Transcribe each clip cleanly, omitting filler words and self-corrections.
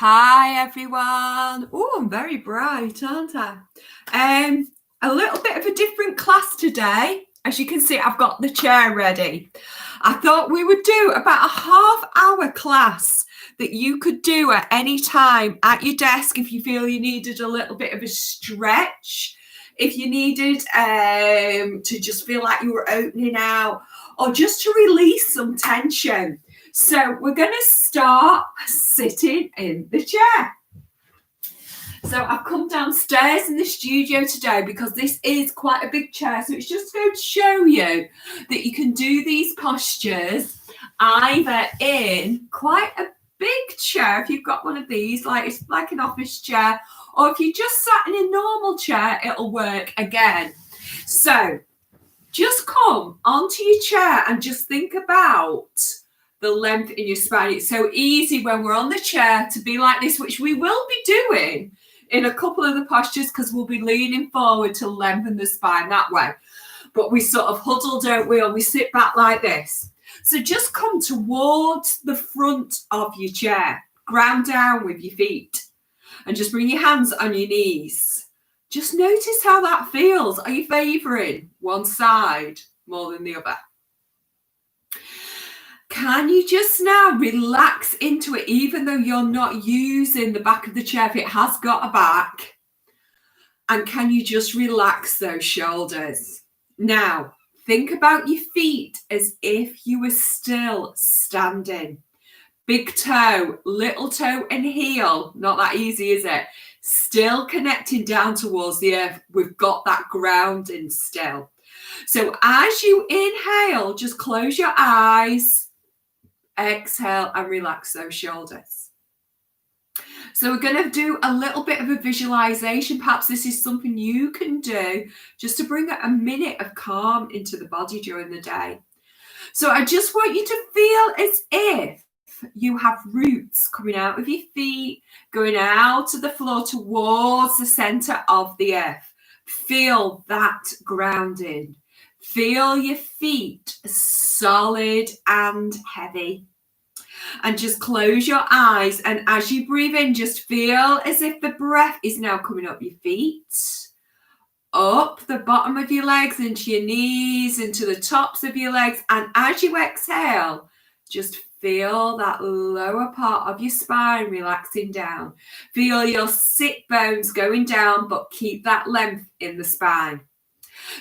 Hi everyone. Oh, I'm very bright, aren't I? A little bit of a different class today. As you can see, I've got the chair ready. I thought we would do about a half-hour class that you could do at any time at your desk if you feel you needed a little bit of a stretch, if you needed to just feel like you were opening out, or just to release some tension. So we're going to start sitting in the chair. So I've come downstairs in the studio today because this is quite a big chair. So it's just going to show you that you can do these postures either in quite a big chair, if you've got one of these, like it's like an office chair, or if you just sat in a normal chair, it'll work again. So just come onto your chair and just think about the length in your spine. It's so easy when we're on the chair to be like this, which we will be doing in a couple of the postures because we'll be leaning forward to lengthen the spine that way. But we sort of huddle, don't we? Or we sit back like this. So just come towards the front of your chair, ground down with your feet, and just bring your hands on your knees. Just notice how that feels. Are you favouring one side more than the other? Can you just now relax into it, even though you're not using the back of the chair if it has got a back? And can you just relax those shoulders? Now, think about your feet as if you were still standing. Big toe, little toe and heel. Not that easy, is it? Still connecting down towards the earth. We've got that grounding still. So as you inhale, just close your eyes. Exhale and relax those shoulders. So we're going to do a little bit of a visualization. Perhaps this is something you can do just to bring a minute of calm into the body during the day. So I just want you to feel as if you have roots coming out of your feet, going out to the floor towards the center of the earth. Feel that grounding. Feel your feet solid and heavy. And just close your eyes. And as you breathe in, just feel as if the breath is now coming up your feet, up the bottom of your legs, into your knees, into the tops of your legs. And as you exhale, just feel that lower part of your spine relaxing down. Feel your sit bones going down, but keep that length in the spine.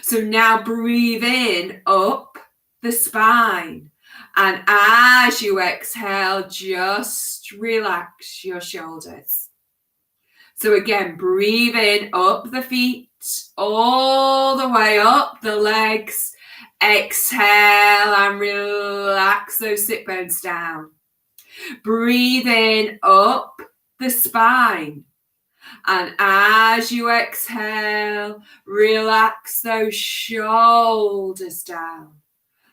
So now breathe in, up the spine. And as you exhale, just relax your shoulders. So again, breathe in, up the feet, all the way up the legs. Exhale and relax those sit bones down. Breathe in, up the spine. And as you exhale, relax those shoulders down.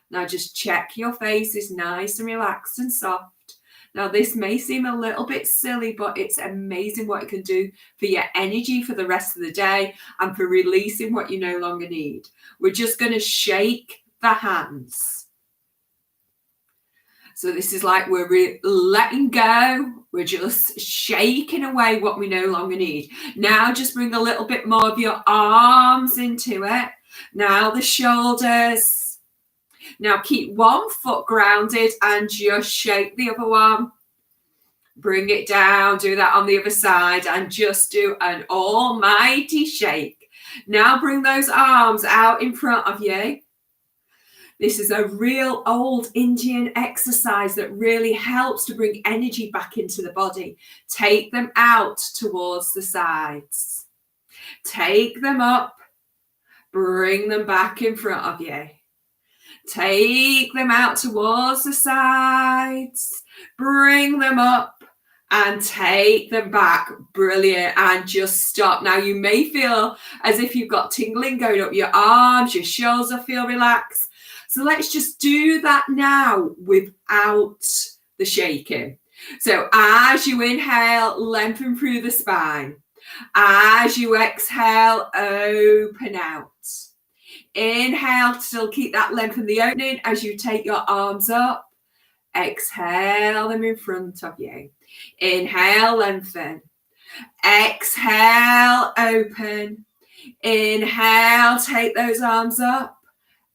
Now just check your face is nice and relaxed and soft. Now this may seem a little bit silly, but it's amazing what it can do for your energy for the rest of the day and for releasing what you no longer need. We're just going to shake the hands. So this is like we're letting go. We're just shaking away what we no longer need. Now just bring a little bit more of your arms into it. Now the shoulders. Now keep one foot grounded and just shake the other one. Bring it down. Do that on the other side and just do an almighty shake. Now bring those arms out in front of you. This is a real old Indian exercise that really helps to bring energy back into the body. Take them out towards the sides. Take them up. Bring them back in front of you. Take them out towards the sides. Bring them up and take them back. Brilliant. And just stop. Now you may feel as if you've got tingling going up your arms. Your shoulders feel relaxed. So let's just do that now without the shaking. So as you inhale, lengthen through the spine. As you exhale, open out. Inhale, still keep that length in the opening as you take your arms up. Exhale them in front of you. Inhale, lengthen. Exhale, open. Inhale, take those arms up.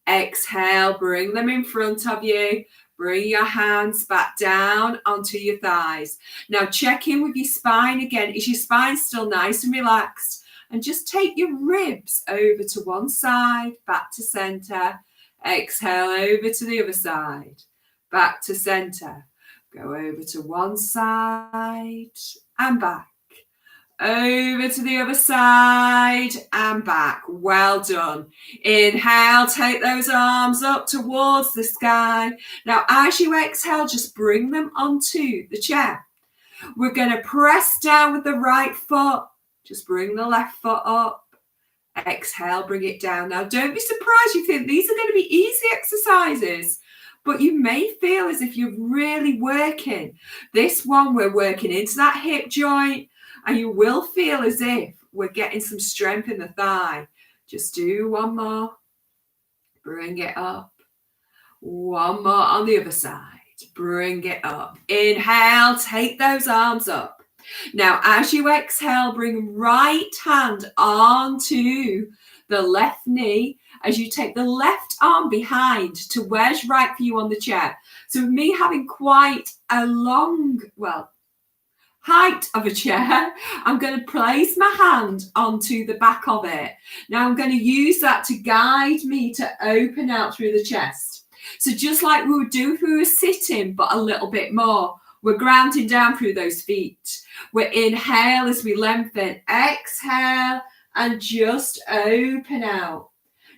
Exhale, bring them in front of you. Bring your hands back down onto your thighs. Now check in with your spine again. Is your spine still nice and relaxed? And just take your ribs over to one side, back to center. Exhale over to the other side, back to center. Go over to one side and back. Over to the other side and back. Well done. Inhale, take those arms up towards the sky. Now, as you exhale, just bring them onto the chair. We're going to press down with the right foot. Just bring the left foot up. Exhale, bring it down. Now, don't be surprised you think these are going to be easy exercises, but you may feel as if you're really working. This one, we're working into that hip joint. And you will feel as if we're getting some strength in the thigh. Just do one more. Bring it up. One more on the other side. Bring it up. Inhale, take those arms up. Now, as you exhale, bring right hand onto the left knee as you take the left arm behind to where's right for you on the chair. So with me having quite a long, height of a chair, I'm going to place my hand onto the back of it. Now I'm going to use that to guide me to open out through the chest. So just like we would do if we were sitting, but a little bit more. We're grounding down through those feet. We're inhale as we lengthen, exhale, and just open out.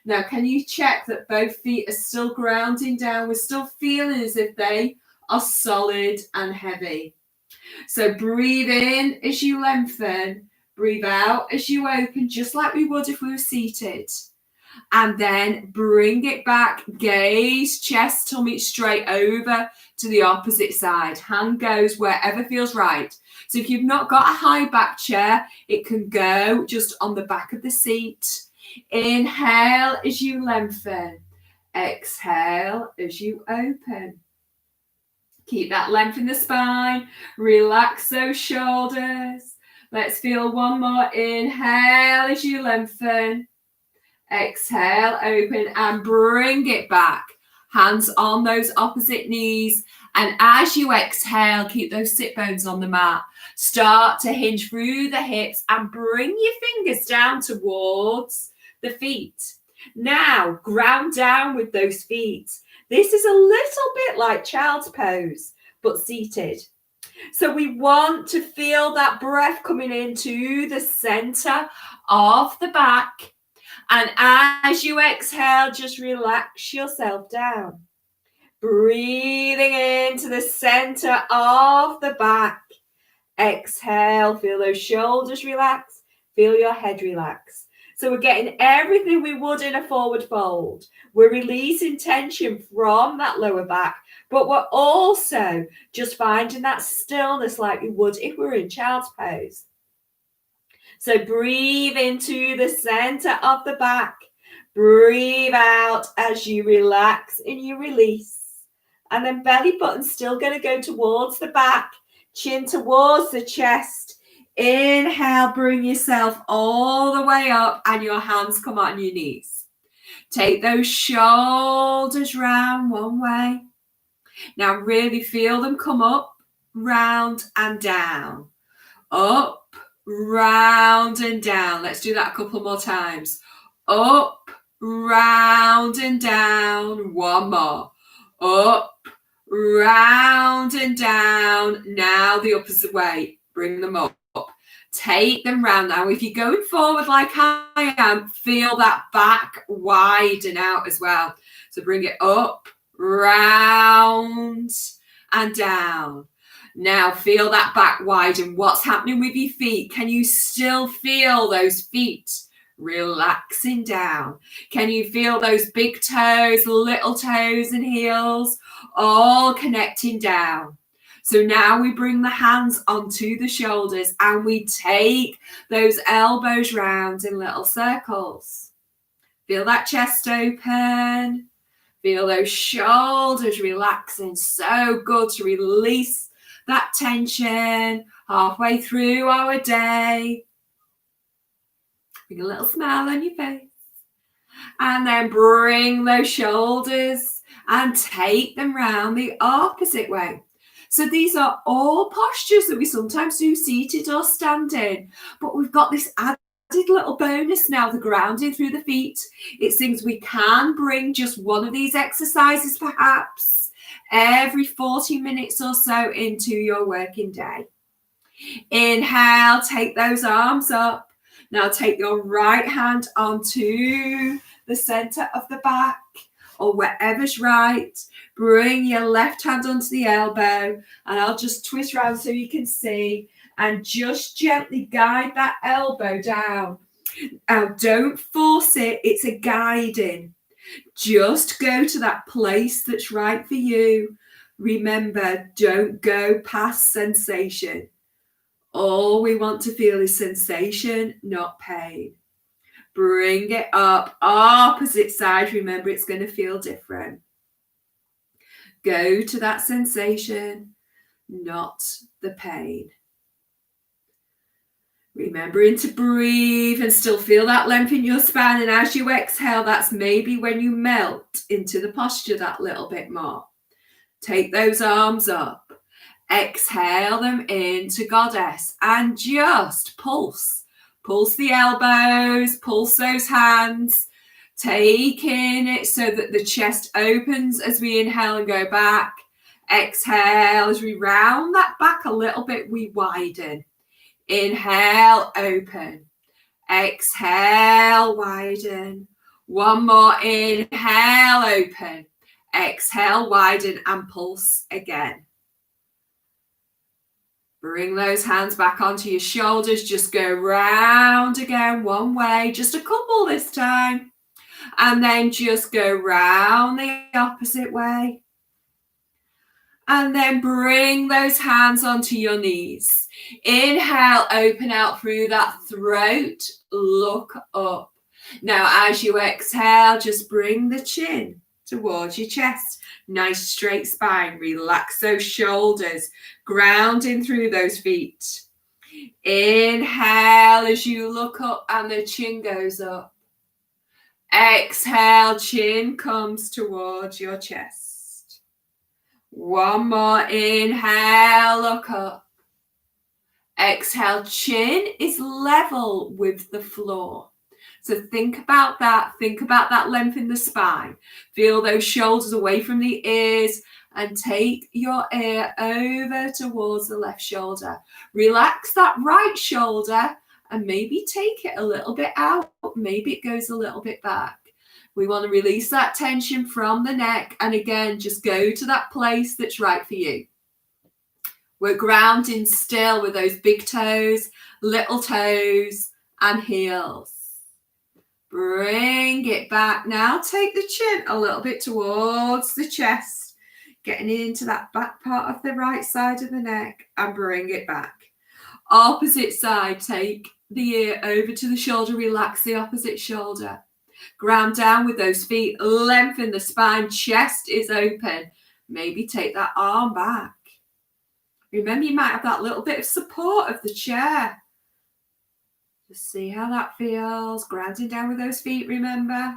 Now, can you check that both feet are still grounding down? We're still feeling as if they are solid and heavy. So breathe in as you lengthen, breathe out as you open, just like we would if we were seated. And then bring it back, gaze, chest, tummy straight over to the opposite side. Hand goes wherever feels right. So if you've not got a high back chair, it can go just on the back of the seat. Inhale as you lengthen, exhale as you open. Keep that length in the spine. Relax those shoulders. Let's feel one more. Inhale as you lengthen. Exhale, open and bring it back. Hands on those opposite knees. And as you exhale, keep those sit bones on the mat. Start to hinge through the hips and bring your fingers down towards the feet. Now, ground down with those feet. This is a little bit like child's pose, but seated. So we want to feel that breath coming into the center of the back. And as you exhale, just relax yourself down. Breathing into the center of the back. Exhale, feel those shoulders relax. Feel your head relax. So we're getting everything we would in a forward fold. We're releasing tension from that lower back, but we're also just finding that stillness like we would if we were in child's pose. So breathe into the center of the back. Breathe out as you relax and you release. And then belly button still going to go towards the back, chin towards the chest. Inhale, bring yourself all the way up and your hands come on your knees. Take those shoulders round one way. Now really feel them come up, round and down. Up, round and down. Let's do that a couple more times. Up, round and down. One more. Up, round and down. Now the opposite way. Bring them up. Take them round. Now, if you're going forward like I am, feel that back widen out as well. So bring it up, round and down. Now feel that back widen. What's happening with your feet? Can you still feel those feet relaxing down? Can you feel those big toes, little toes and heels all connecting down? So now we bring the hands onto the shoulders and we take those elbows round in little circles. Feel that chest open. Feel those shoulders relaxing. So good to release that tension halfway through our day. Bring a little smile on your face. And then bring those shoulders and take them round the opposite way. So these are all postures that we sometimes do seated or standing, but we've got this added little bonus now, the grounding through the feet. It seems we can bring just one of these exercises perhaps every 40 minutes or so into your working day. Inhale, take those arms up. Now take your right hand onto the center of the back or wherever's right. Bring your left hand onto the elbow, and I'll just twist around so you can see, and just gently guide that elbow down. Now don't force it, it's a guiding. Just go to that place that's right for you. Remember, don't go past sensation. All we want to feel is sensation, not pain. Bring it up, opposite side. Remember, it's going to feel different. Go to that sensation, not the pain. Remembering to breathe and still feel that length in your spine. And as you exhale, that's maybe when you melt into the posture that little bit more. Take those arms up. Exhale them into Goddess and just pulse. Pulse the elbows, pulse those hands, taking it so that the chest opens as we inhale and go back. Exhale, as we round that back a little bit, we widen. Inhale, open. Exhale, widen. One more, inhale, open. Exhale, widen and pulse again. Bring those hands back onto your shoulders. Just go round again one way, just a couple this time. And then just go round the opposite way. And then bring those hands onto your knees. Inhale, open out through that throat. Look up. Now, as you exhale, just bring the chin towards your chest. Nice straight spine. Relax those shoulders. Grounding through those feet. Inhale as you look up and the chin goes up. Exhale, chin comes towards your chest. One more. Inhale, look up. Exhale, chin is level with the floor. So think about that. Think about that length in the spine. Feel those shoulders away from the ears and take your ear over towards the left shoulder. Relax that right shoulder and maybe take it a little bit out. Maybe it goes a little bit back. We want to release that tension from the neck. And again, just go to that place that's right for you. We're grounding still with those big toes, little toes, and heels. Bring it back. Now take the chin a little bit towards the chest, getting into that back part of the right side of the neck, and bring it back. Opposite side, take the ear over to the shoulder, relax the opposite shoulder. Ground down with those feet, lengthen the spine, chest is open. Maybe take that arm back. Remember, you might have that little bit of support of the chair. Just see how that feels. Grounding down with those feet, remember.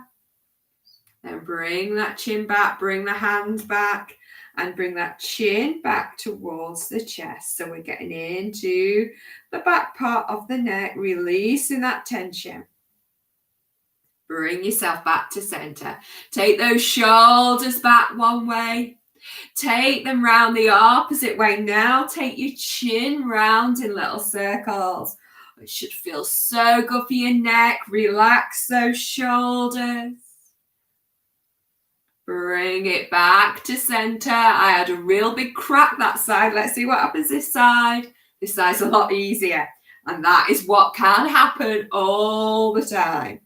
Then bring that chin back, bring the hands back, and bring that chin back towards the chest. So we're getting into the back part of the neck, releasing that tension. Bring yourself back to center. Take those shoulders back one way. Take them round the opposite way. Now take your chin round in little circles. It should feel so good for your neck. Relax those shoulders. Bring it back to center. I had a real big crack that side. Let's see what happens this side. This side's a lot easier. And that is what can happen all the time.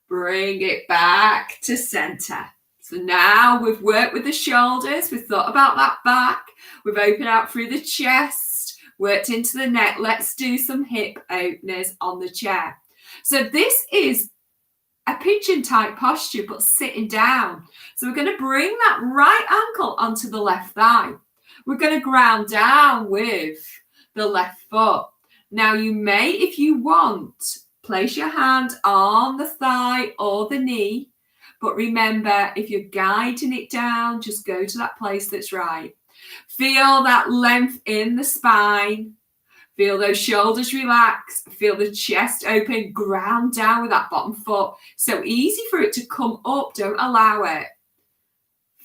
Bring it back to center. So now we've worked with the shoulders. We've thought about that back. We've opened out through the chest, worked into the neck. Let's do some hip openers on the chair. So this is a pigeon type posture, but sitting down. So we're going to bring that right ankle onto the left thigh. We're going to ground down with the left foot. Now you may, if you want, place your hand on the thigh or the knee. But remember, if you're guiding it down, just go to that place that's right. Feel that length in the spine. Feel those shoulders relax. Feel the chest open. Ground down with that bottom foot. So easy for it to come up. Don't allow it.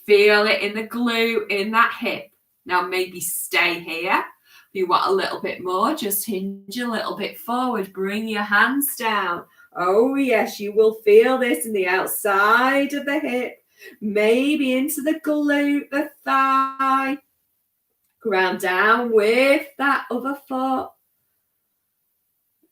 Feel it in the glute, in that hip. Now maybe stay here. If you want a little bit more, just hinge a little bit forward. Bring your hands down. Oh, yes, you will feel this in the outside of the hip. Maybe into the glute, the thigh. Ground down with that other foot.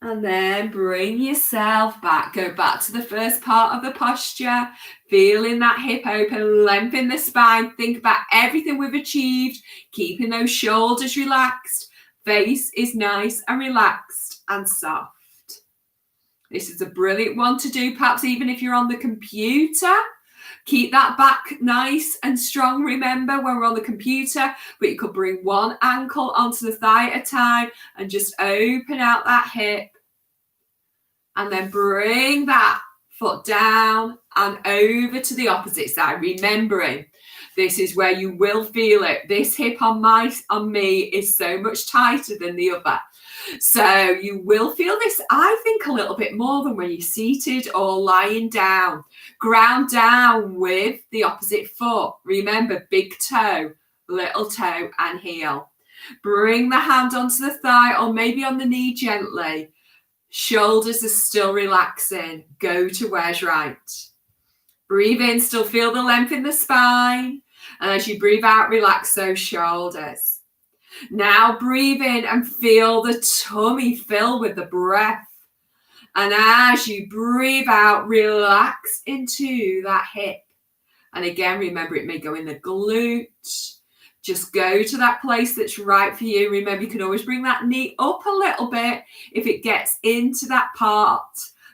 And then bring yourself back. Go back to the first part of the posture. Feeling that hip open, lengthen the spine. Think about everything we've achieved. Keeping those shoulders relaxed. Face is nice and relaxed and soft. This is a brilliant one to do, perhaps even if you're on the computer. Keep that back nice and strong, remember, when we're on the computer. But you could bring one ankle onto the thigh at a time and just open out that hip. And then bring that foot down and over to the opposite side, remembering this is where you will feel it. This hip on me is so much tighter than the other. So you will feel this, I think, a little bit more than when you're seated or lying down. Ground down with the opposite foot. Remember, big toe, little toe, and heel. Bring the hand onto the thigh or maybe on the knee gently. Shoulders are still relaxing. Go to where's right. Breathe in, still feel the length in the spine. And as you breathe out, relax those shoulders. Now breathe in and feel the tummy fill with the breath. And as you breathe out, relax into that hip. And again, remember, it may go in the glute. Just go to that place that's right for you. Remember, you can always bring that knee up a little bit if it gets into that part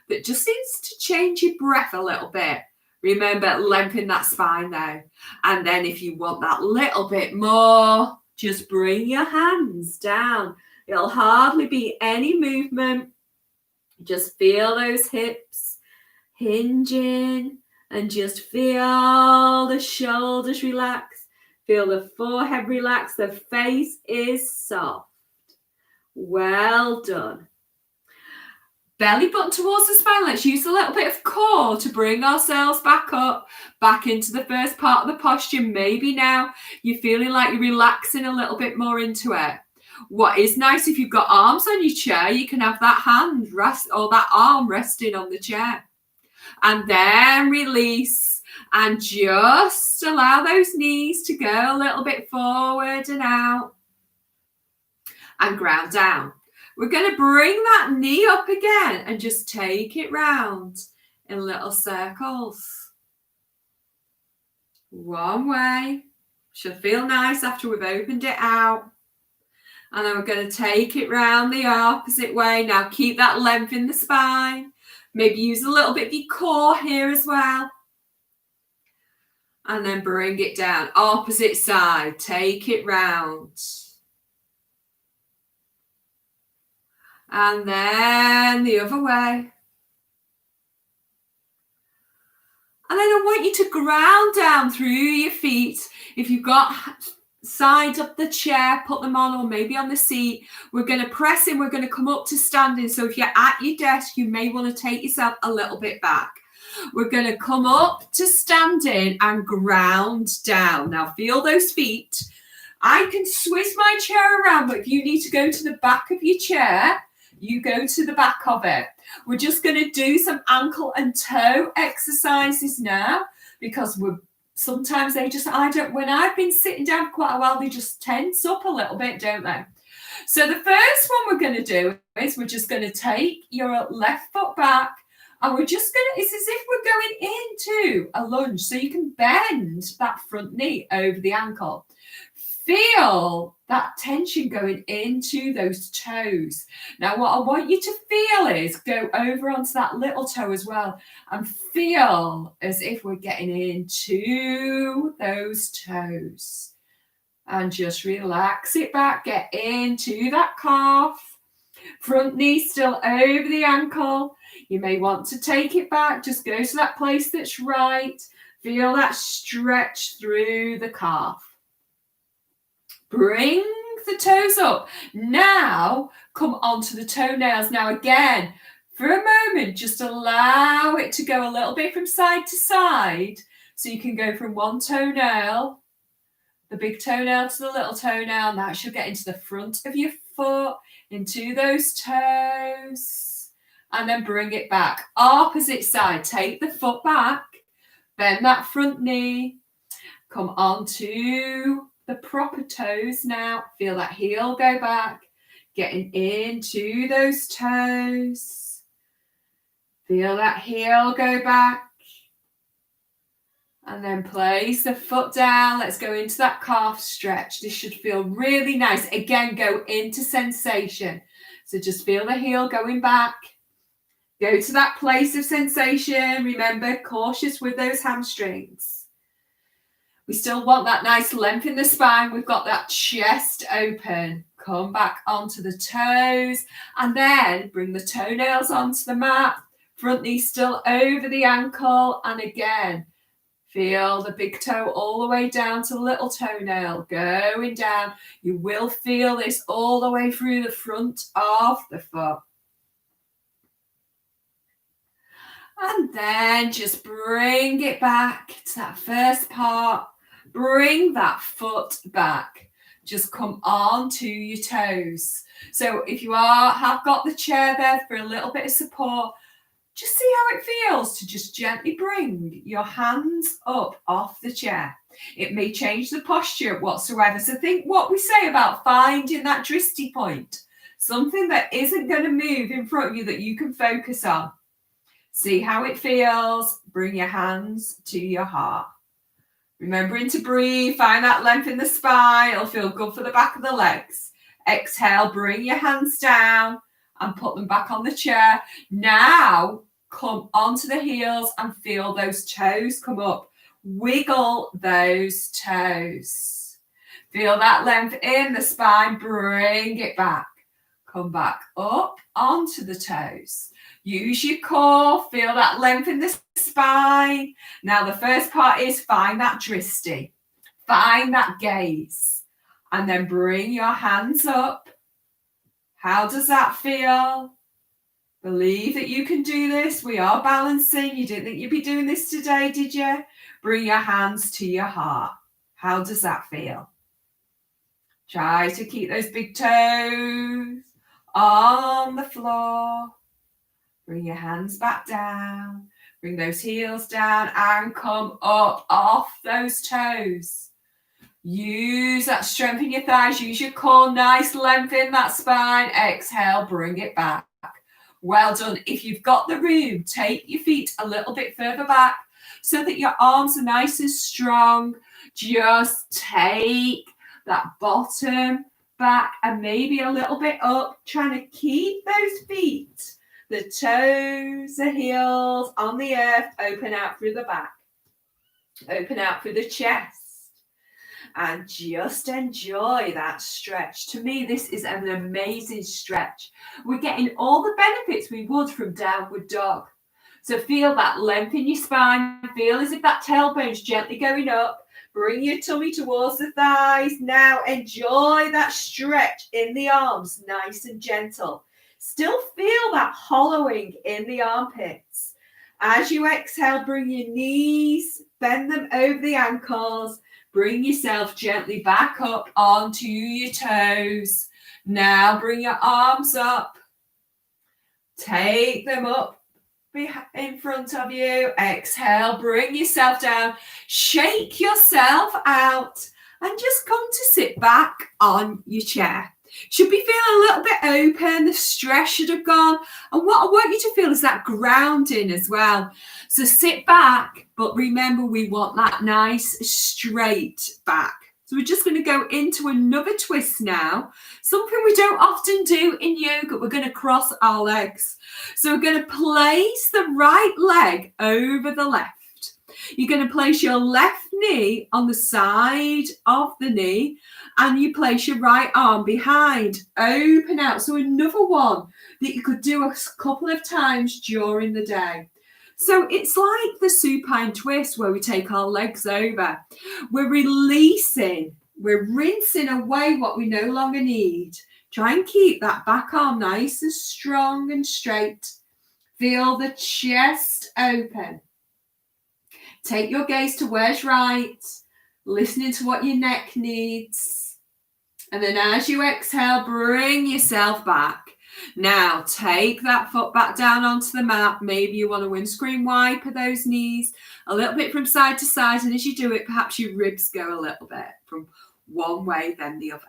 that just needs to change your breath a little bit. Remember, lengthen that spine though. And then if you want that little bit more, just bring your hands down. It'll hardly be any movement. Just feel those hips hinging and just feel the shoulders relax. Feel the forehead relax. The face is soft. Well done. Belly button towards the spine. Let's use a little bit of core to bring ourselves back up, back into the first part of the posture. Maybe now you're feeling like you're relaxing a little bit more into it. What is nice, if you've got arms on your chair, you can have that hand rest or that arm resting on the chair. And then release and just allow those knees to go a little bit forward and out. And ground down. We're going to bring that knee up again and just take it round in little circles. One way. Should feel nice after we've opened it out. And then we're going to take it round the opposite way. Now keep that length in the spine. Maybe use a little bit of your core here as well. And then bring it down. Opposite side. Take it round. And then the other way. And then I want you to ground down through your feet. If you've got sides of the chair, put them on, or maybe on the seat. We're going to press in. We're going to come up to standing. So if you're at your desk, you may want to take yourself a little bit back. We're going to come up to standing and ground down. Now feel those feet. I can switch my chair around, but if you need to go to the back of your chair, you go to the back of it. We're just going to do some ankle and toe exercises now, because sometimes they just, when I've been sitting down for quite a while, they just tense up a little bit, don't they? So the first one we're going to do is we're just going to take your left foot back, and we're just going to, it's as if we're going into a lunge. So you can bend that front knee over the ankle. Feel that tension going into those toes. Now, what I want you to feel is go over onto that little toe as well and feel as if we're getting into those toes. And just relax it back. Get into that calf. Front knee still over the ankle. You may want to take it back. Just go to that place that's right. Feel that stretch through the calf. Bring the toes up. Now come onto the toenails. Now again, for a moment, just allow it to go a little bit from side to side. So you can go from one toenail, the big toenail to the little toenail. That should get into the front of your foot, into those toes. And then bring it back. Opposite side. Take the foot back. Bend that front knee. Come onto the proper toes now. Feel that heel go back. Getting into those toes. Feel that heel go back. And then place the foot down. Let's go into that calf stretch. This should feel really nice. Again, go into sensation. So just feel the heel going back. Go to that place of sensation. Remember, cautious with those hamstrings. We still want that nice length in the spine. We've got that chest open. Come back onto the toes. And then bring the toenails onto the mat. Front knee still over the ankle. And again, feel the big toe all the way down to the little toenail. Going down. You will feel this all the way through the front of the foot. And then just bring it back to that first part. Bring that foot back. Just come on to your toes. So if you have got the chair there for a little bit of support, just see how it feels to just gently bring your hands up off the chair. It may change the posture whatsoever. So think what we say about finding that dristy point. Something that isn't going to move in front of you that you can focus on. See how it feels. Bring your hands to your heart. Remembering to breathe. Find that length in the spine. It'll feel good for the back of the legs. Exhale. Bring your hands down and put them back on the chair. Now come onto the heels and feel those toes come up. Wiggle those toes. Feel that length in the spine. Bring it back. Come back up onto the toes. Use your core. Feel that length in the spine. Now the first part is find that dristy. Find that gaze. And then bring your hands up. How does that feel? Believe that you can do this. We are balancing. You didn't think you'd be doing this today, did you? Bring your hands to your heart. How does that feel? Try to keep those big toes on the floor. Bring your hands back down. Bring those heels down and come up off those toes. Use that strength in your thighs. Use your core. Nice length in that spine. Exhale. Bring it back. Well done. If you've got the room, take your feet a little bit further back so that your arms are nice and strong. Just take that bottom back and maybe a little bit up. Trying to keep those feet, the toes, the heels on the earth. Open out through the back. Open out through the chest. And just enjoy that stretch. To me, this is an amazing stretch. We're getting all the benefits we would from downward dog. So feel that length in your spine. Feel as if that tailbone's gently going up. Bring your tummy towards the thighs. Now enjoy that stretch in the arms, nice and gentle. Still feel that hollowing in the armpits. As you exhale, bring your knees, bend them over the ankles. Bring yourself gently back up onto your toes. Now bring your arms up. Take them up in front of you. Exhale, bring yourself down. Shake yourself out and just come to sit back on your chair. Should be feeling a little bit open. The stress should have gone. And what I want you to feel is that grounding as well. So sit back, but remember we want that nice straight back. So we're just going to go into another twist now. Something we don't often do in yoga. We're going to cross our legs. So we're going to place the right leg over the left. You're going to place your left knee on the side of the knee and you place your right arm behind. Open out. So another one that you could do a couple of times during the day. So it's like the supine twist where we take our legs over. We're releasing, we're rinsing away what we no longer need. Try and keep that back arm nice and strong and straight. Feel the chest open. Take your gaze to where's right, listening to what your neck needs. And then as you exhale, bring yourself back. Now, take that foot back down onto the mat. Maybe you want to windscreen wiper those knees a little bit from side to side. And as you do it, perhaps your ribs go a little bit from one way, then the other.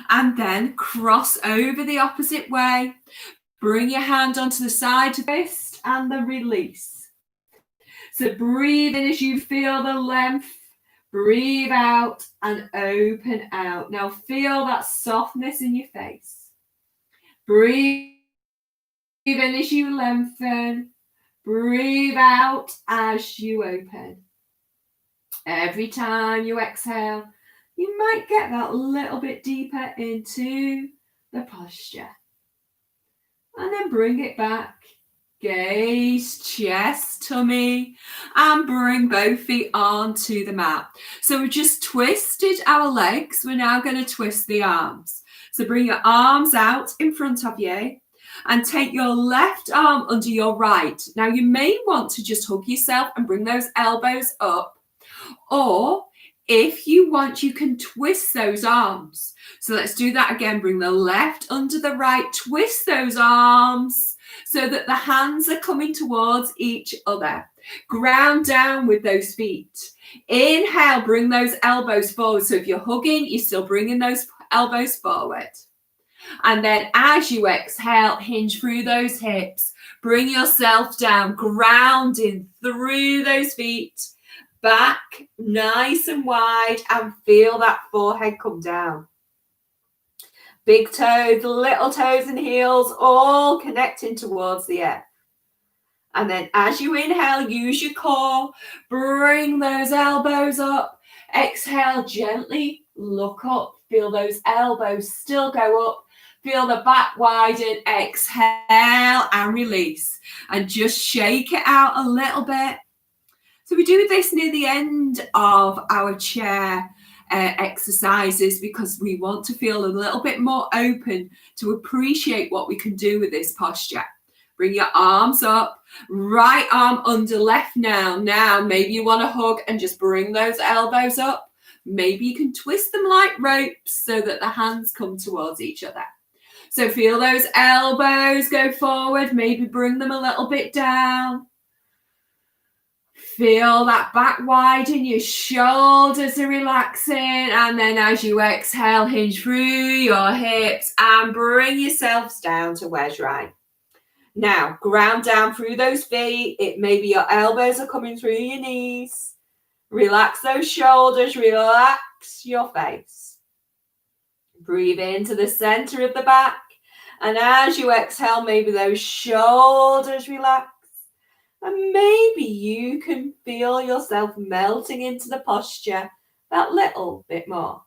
And then cross over the opposite way. Bring your hand onto the side of the wrist and the release. So breathe in as you feel the length. Breathe out and open out. Now feel that softness in your face. Breathe in as you lengthen. Breathe out as you open. Every time you exhale, you might get that little bit deeper into the posture. And then bring it back. Gaze, chest, tummy, and bring both feet onto the mat. So we've just twisted our legs. We're now going to twist the arms. So bring your arms out in front of you and take your left arm under your right. Now you may want to just hug yourself and bring those elbows up. Or if you want, you can twist those arms. So let's do that again. Bring the left under the right, twist those arms so that the hands are coming towards each other. Ground down with those feet. Inhale, bring those elbows forward. So if you're hugging, you're still bringing those elbows forward. And then as you exhale, hinge through those hips. Bring yourself down, grounding through those feet. Back nice and wide and feel that forehead come down. Big toes, little toes and heels all connecting towards the earth. And then as you inhale, use your core. Bring those elbows up. Exhale, gently look up. Feel those elbows still go up. Feel the back widen. Exhale and release. And just shake it out a little bit. So we do this near the end of our chair exercises because we want to feel a little bit more open to appreciate what we can do with this posture. Bring your arms up, right arm under left now. Now, maybe you want to hug and just bring those elbows up. Maybe you can twist them like ropes so that the hands come towards each other. So feel those elbows go forward. Maybe bring them a little bit down. Feel that back widen, your shoulders are relaxing. And then as you exhale, hinge through your hips and bring yourselves down to where's right. Now, ground down through those feet. It may be your elbows are coming through your knees. Relax those shoulders, relax your face. Breathe into the center of the back. And as you exhale, maybe those shoulders relax. And maybe you can feel yourself melting into the posture that little bit more.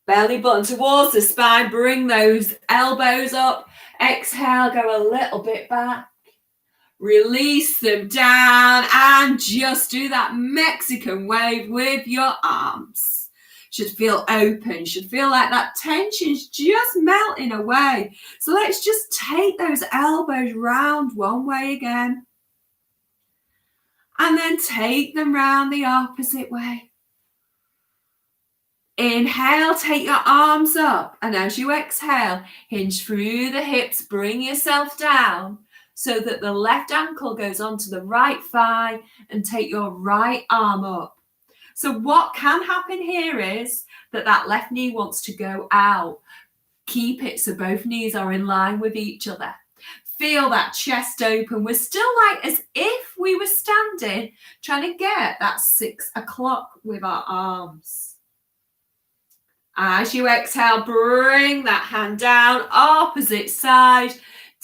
Belly button towards the spine. Bring those elbows up. Exhale, go a little bit back. Release them down and just do that Mexican wave with your arms. Should feel open, should feel like that tension's just melting away. So let's just take those elbows round one way again. And then take them round the opposite way. Inhale, take your arms up. And as you exhale, hinge through the hips, bring yourself down so that the left ankle goes onto the right thigh and take your right arm up. So what can happen here is that left knee wants to go out. Keep it so both knees are in line with each other. Feel that chest open. We're still like as if we were standing, trying to get that 6 o'clock with our arms. As you exhale, bring that hand down, opposite side.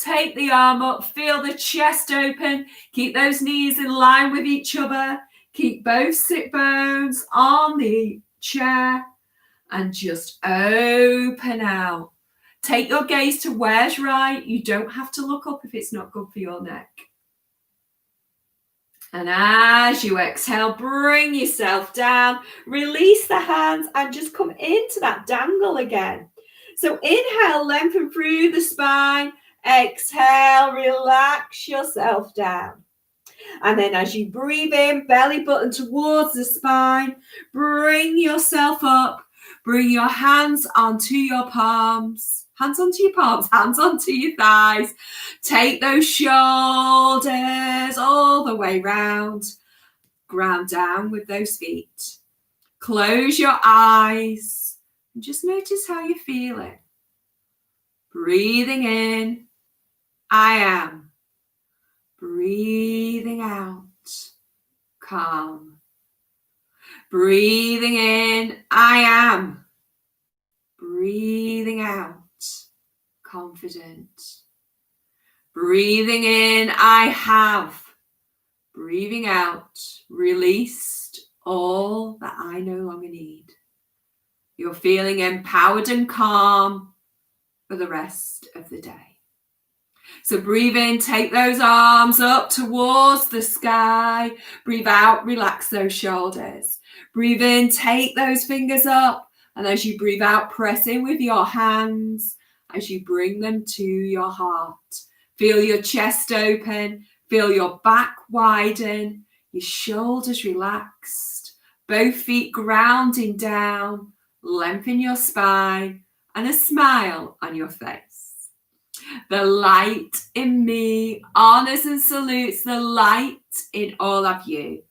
Take the arm up, feel the chest open, keep those knees in line with each other, keep both sit bones on the chair and just open out. Take your gaze to where's right. You don't have to look up if it's not good for your neck. And as you exhale, bring yourself down, release the hands and just come into that dangle again. So inhale, lengthen through the spine. Exhale, relax yourself down. And then as you breathe in, belly button towards the spine, bring yourself up. Bring your hands onto your palms. Hands onto your palms, hands onto your thighs. Take those shoulders all the way round. Ground down with those feet. Close your eyes and just notice how you're feeling. Breathing in, I am. Breathing out, calm. Breathing in, I am. Breathing out, confident. Breathing in, I have. Breathing out, released all that I no longer need. You're feeling empowered and calm for the rest of the day. So breathe in, take those arms up towards the sky. Breathe out, relax those shoulders. Breathe in, take those fingers up. And as you breathe out, press in with your hands as you bring them to your heart. Feel your chest open. Feel your back widen. Your shoulders relaxed. Both feet grounding down. Lengthen your spine and a smile on your face. The light in me honors and salutes the light in all of you.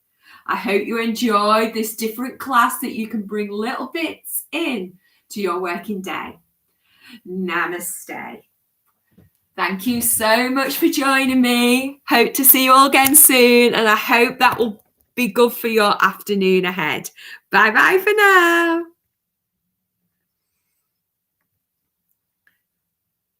I hope you enjoyed this different class that you can bring little bits in to your working day. Namaste. Thank you so much for joining me. Hope to see you all again soon, and I hope that will be good for your afternoon ahead. Bye bye for now.